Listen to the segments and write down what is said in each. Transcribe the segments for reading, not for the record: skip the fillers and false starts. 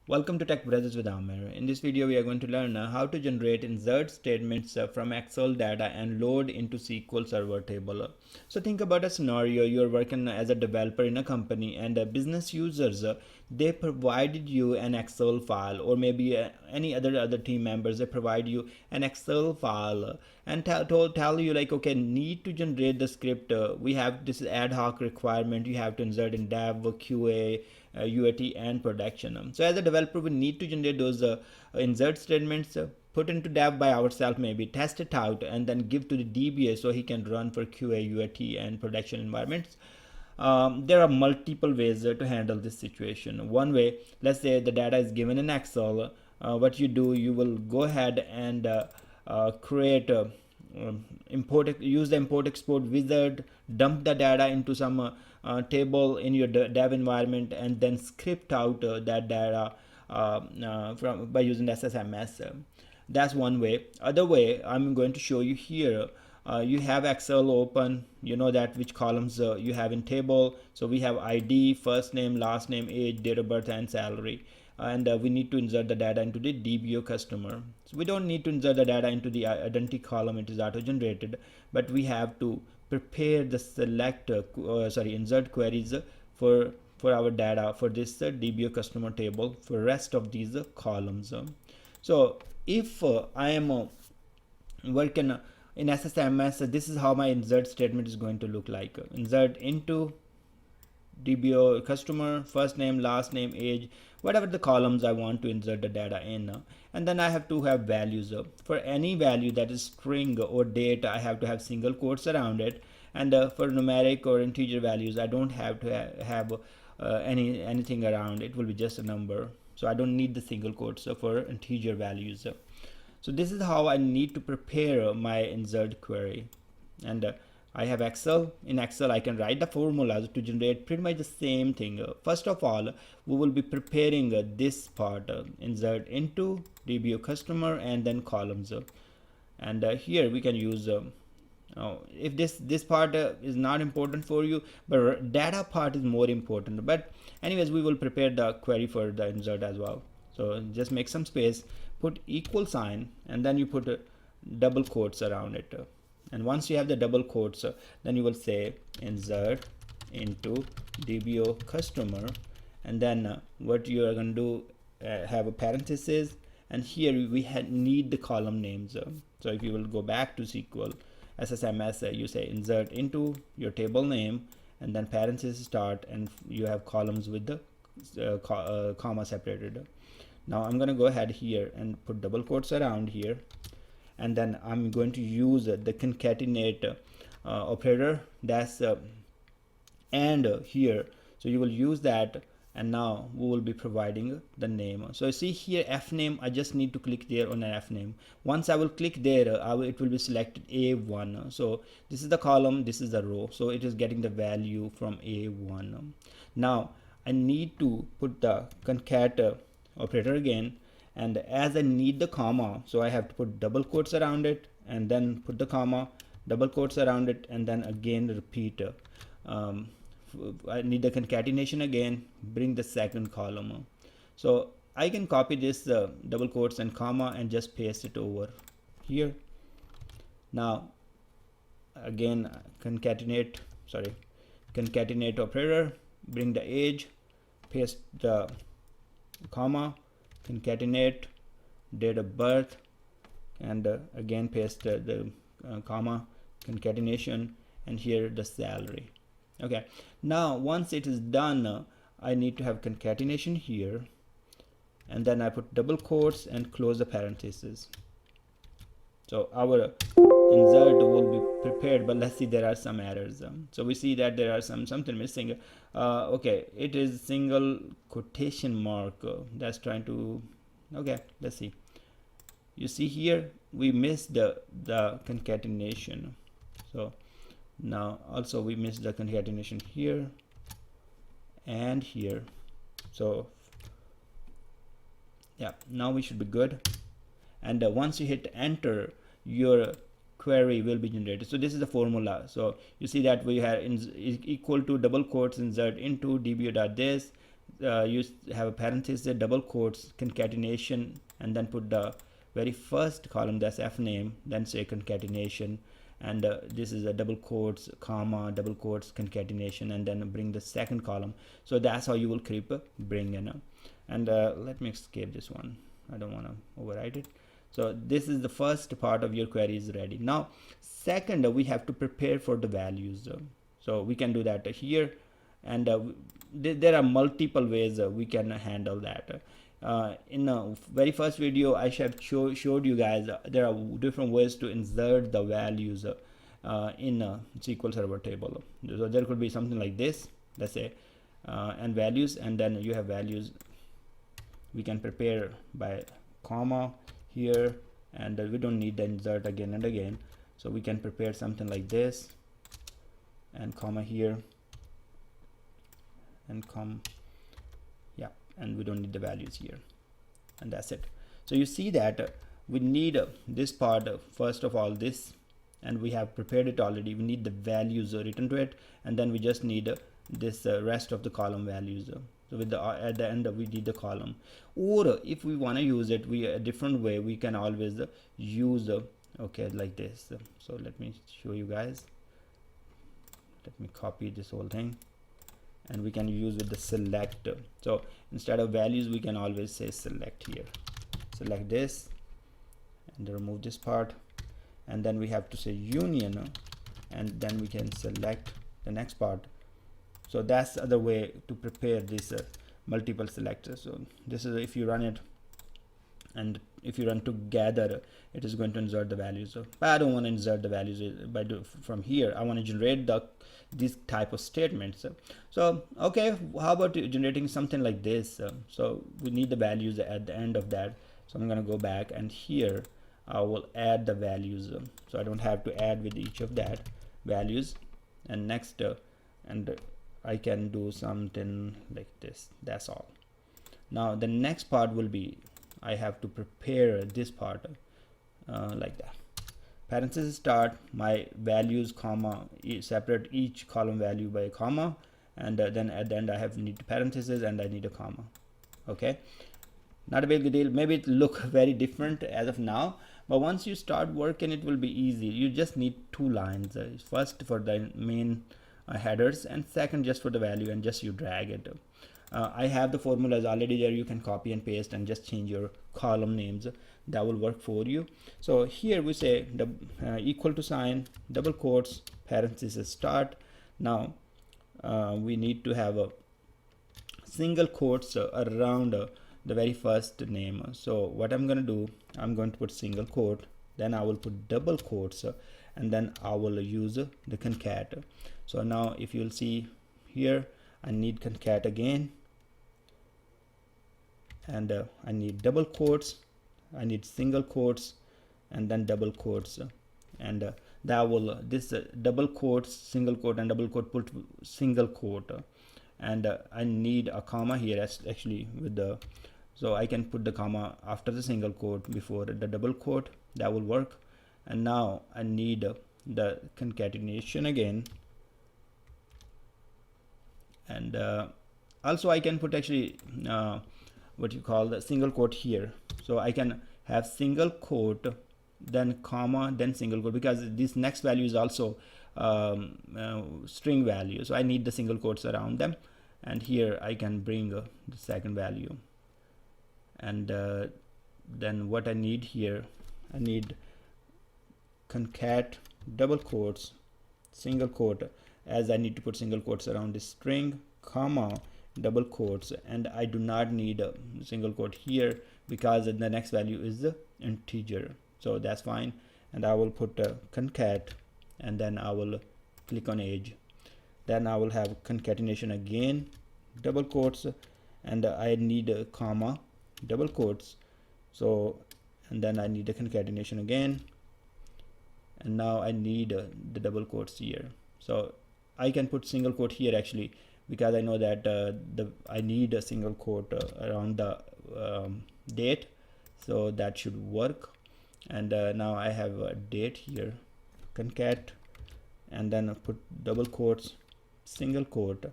Welcome to Tech Brothers with Amir. In this video, we are going to learn how to generate insert statements from Excel data and load into SQL Server Table. So think about a scenario: you're working as a developer in a company, and business users they provided you an Excel file, or maybe any other team members they provide you an Excel file and tell you like, okay, need to generate the script. We have this ad hoc requirement. You have to insert in dev, QA, UAT and production. So as a developer, we need to generate those insert statements, put into dev by ourselves, maybe test it out, and then give to the DBA so he can run for QA, UAT and production environments. There are multiple ways to handle this situation. One way, let's say the data is given in Excel. What you do, you will go ahead and create use the ImportExport Wizard, dump the data into some table in your dev environment, and then script out that data from by using SSMS. That's one way. Other way, I'm going to show you here. You have Excel open, you know that which columns you have in table. So we have ID, first name, last name, age, date of birth and salary, and we need to insert the data into the dbo.Customer. So we don't need to insert the data into the identity column, it is auto generated, but we have to prepare the insert queries for our data for this dbo.Customer table for rest of these columns. So if I am working in SSMS, this is how my insert statement is going to look like. Insert into dbo.Customer, first name, last name, age, whatever the columns I want to insert the data in, and then I have to have values. For any value that is string or date, I have to have single quotes around it, and for numeric or integer values, I don't have to have anything around. It will be just a number, so I don't need the single quotes for integer values. So this is how I need to prepare my insert query. And I have Excel. In Excel, I can write the formulas to generate pretty much the same thing. First of all, we will be preparing this part, insert into dbo.Customer and then columns. And here we can use, if this part is not important for you, but data part is more important. But anyways, we will prepare the query for the insert as well. So just make some space, put equal sign, and then you put double quotes around it. And once you have the double quotes, then you will say insert into dbo.Customer, and then what you are going to do, have a parenthesis, and here we need the column names. So if you will go back to SQL SSMS, you say insert into your table name, and then parenthesis start, and you have columns with the comma separated. Now I'm going to go ahead here and put double quotes around here, and then I'm going to use the concatenate operator. That's and here, so you will use that, and now we will be providing the name. So see here, F name, I just need to click there on an F name. Once I will click there, it will be selected A1. So this is the column, this is the row, so it is getting the value from A1. Now I need to put the concat operator again, and as I need the comma, so I have to put double quotes around it, and then put the comma, double quotes around it, and then again repeat. I need the concatenation again, bring the second column. So I can copy this double quotes and comma and just paste it over here. Now again, concatenate operator, bring the age, paste the comma, concatenate date of birth, and again paste the comma, concatenation, and here the salary. Okay, now once it is done, I need to have concatenation here, and then I put double quotes and close the parentheses. So our insert will be prepared, but let's see, there are some errors. So we see that there are something missing. Okay, it is single quotation mark that's trying to, okay, let's see. You see here we missed the concatenation. So now also we missed the concatenation here and here. So yeah, now we should be good. And once you hit enter, your query will be generated. So this is the formula. So you see that we have is equal to double quotes insert into dbo.this, you have a parenthesis, double quotes, concatenation, and then put the very first column, that's f name, then say concatenation, and this is a double quotes, comma, double quotes, concatenation, and then bring the second column. So that's how you will keep bring in. And let me escape this one, I don't want to overwrite it. So this is the first part of your query is ready. Now second, we have to prepare for the values. So we can do that here, and there are multiple ways we can handle that. In the very first video I showed you guys there are different ways to insert the values in a SQL Server table. So there could be something like this, let's say, and values, and then you have values. We can prepare by comma here, and we don't need the insert again and again. So we can prepare something like this, and comma here, and yeah, and we don't need the values here, and that's it. So you see that we need this part first of all, this, and we have prepared it already. We need the values written to it, and then we just need this rest of the column values. So with the at the end we need the column. Or if we want to use it a different way, we can always use okay, like this. So let me show you guys. Let me copy this whole thing, and we can use with the select. So instead of values we can always say select here, select this, and remove this part, and then we have to say union, and then we can select the next part. So that's the other way to prepare this multiple selectors. So this is if you run it, and if you run together, it is going to insert the values. But I don't want to insert the values from here. I want to generate this type of statements. So okay, how about generating something like this? So we need the values at the end of that. So I'm going to go back, and here I will add the values. So I don't have to add with each of that values. And next, and I can do something like this. That's all. Now the next part will be I have to prepare this part like that. Parenthesis start, my values, comma, separate each column value by a comma, and then at the end I need parentheses and I need a comma. Okay, not a big deal. Maybe it look very different as of now, but once you start working it will be easy. You just need two lines, first for the main headers, and second just for the value, and just you drag it. I have the formulas already there. You can copy and paste and just change your column names. That will work for you. So here we say the equal to sign, double quotes, parenthesis start. Now we need to have a single quotes around the very first name. So what I'm going to do, I'm going to put single quote, then I will put double quotes, and then I will use the concat. So now if you'll see here, I need concat again, and I need double quotes, I need single quotes, and then double quotes, and that will this double quotes, single quote, and double quote, put single quote, and I need a comma here actually with the, so I can put the comma after the single quote before the double quote. That will work. And now I need the concatenation again, and also I can put actually what you call the single quote here. So I can have single quote, then comma, then single quote, because this next value is also string value, so I need the single quotes around them. And here I can bring the second value, and then what I need here, I need concat, double quotes, single quote, as I need to put single quotes around this string, comma, double quotes, and I do not need a single quote here because the next value is the integer, so that's fine. And I will put concat, and then I will click on age, then I will have concatenation again, double quotes, and I need a comma, double quotes, so, and then I need a concatenation again, and now I need the double quotes here. So I can put single quote here actually, because I know that I need a single quote around the date, so that should work. And now I have a date here, concat, and then put double quotes, single quote,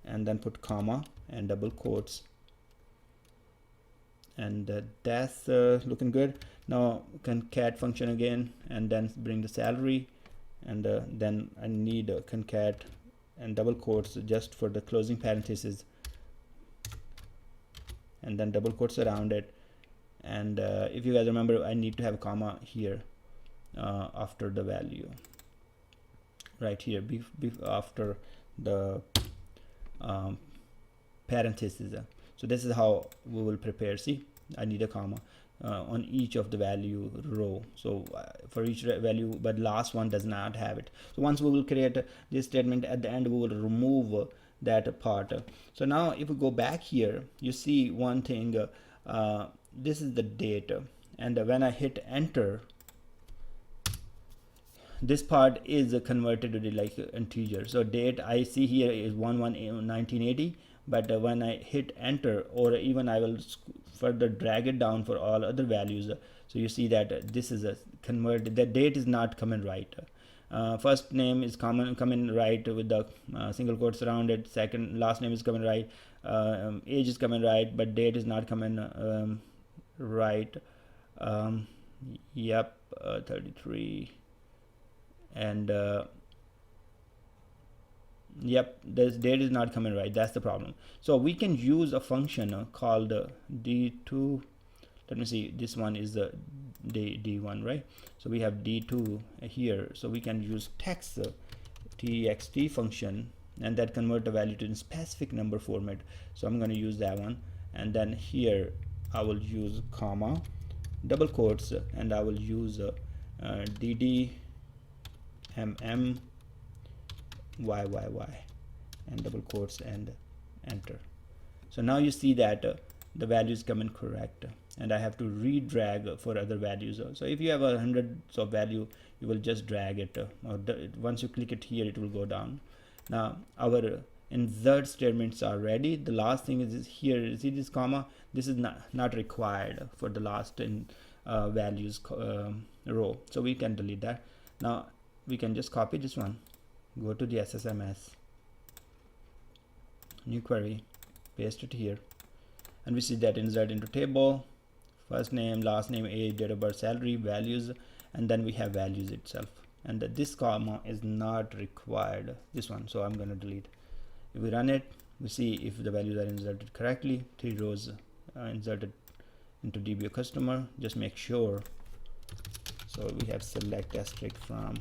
and then put comma and double quotes, and that's looking good. Now concat function again, and then bring the salary, and then I need a concat and double quotes just for the closing parenthesis, and then double quotes around it. And if you guys remember, I need to have a comma here after the value, right here, after the parentheses. So this is how we will prepare. See, I need a comma on each of the value row, so for each value, but last one does not have it. So once we will create this statement, at the end we will remove that part. So now if we go back here, you see one thing, this is the date, and when I hit enter, this part is converted to the like integer. So date I see here is 1/1/1980, but when I hit enter, or even I will further drag it down for all other values, so you see that this is a converted, the date is not coming right. First name is coming right with the single quotes around it, second last name is coming right, age is coming right, but date is not coming right. Yep, 33, and yep, this date is not coming right. That's the problem. So we can use a function called d2. Let me see, this one is the d1, right? So we have d2 here, so we can use text txt function, and that convert the value to in specific number format. So I'm going to use that one, and then here I will use comma, double quotes, and I will use dd mm YYY and double quotes and enter. So now you see that the value is coming correct, and I have to redrag for other values. So if you have 100s of value, you will just drag it, or once you click it here, it will go down. Now our insert statements are ready. The last thing is here, see this comma, this is not required for the last in values row, so we can delete that. Now we can just copy this one, go to the SSMS, new query, paste it here, and we see that insert into table, first name, last name, age, date of birth, salary, values, and then we have values itself, and this comma is not required, this one, so I'm going to delete. If we run it, we see if the values are inserted correctly, 3 rows inserted into dbo.Customer. Just make sure. So we have select asterisk from,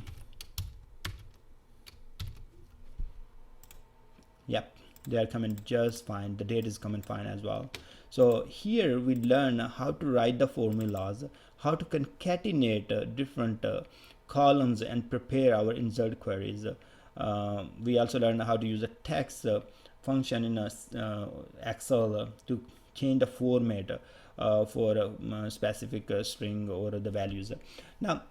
yep, they are coming just fine. The date is coming fine as well. So here we learn how to write the formulas, how to concatenate different columns and prepare our insert queries. We also learn how to use a text function in Excel to change the format for a specific string or the values. Now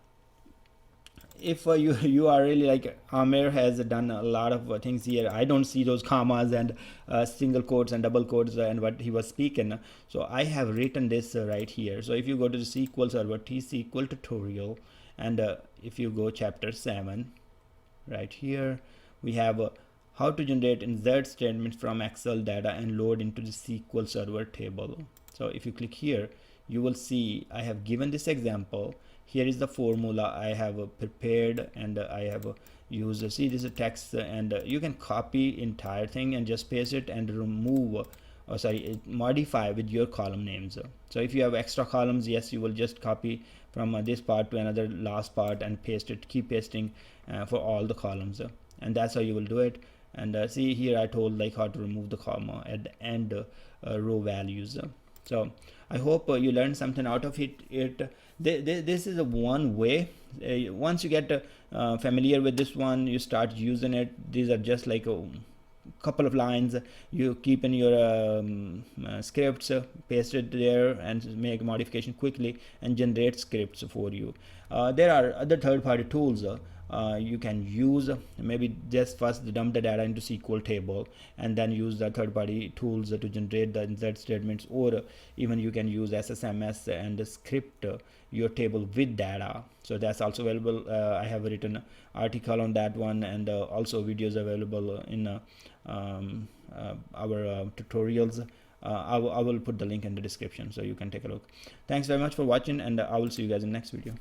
if you are really like Amir has done a lot of things here, I don't see those commas and single quotes and double quotes and what he was speaking. So I have written this right here. So if you go to the SQL Server TSQL tutorial, and if you go chapter 7, right here we have how to generate insert statements from Excel data and load into the SQL Server table. So if you click here, you will see I have given this example. Here is the formula I have prepared, and I have used, see this is text, and you can copy entire thing and just paste it and remove, modify with your column names. So if you have extra columns, yes, you will just copy from this part to another last part and paste it, keep pasting for all the columns, and that's how you will do it. And see here I told like how to remove the comma at the end row values. So I hope you learned something out of it. This is a one way. Once you get familiar with this one, you start using it. These are just like a couple of lines you keep in your scripts, paste it there and make modification quickly and generate scripts for you. There are other third-party tools you can use maybe just first dump the data into SQL table and then use the third-party tools to generate the insert statements, or even you can use SSMS and script your table with data. So that's also available. I have written an article on that one, and also videos available in our tutorials. I will put the link in the description so you can take a look. Thanks very much for watching, and I will see you guys in the next video.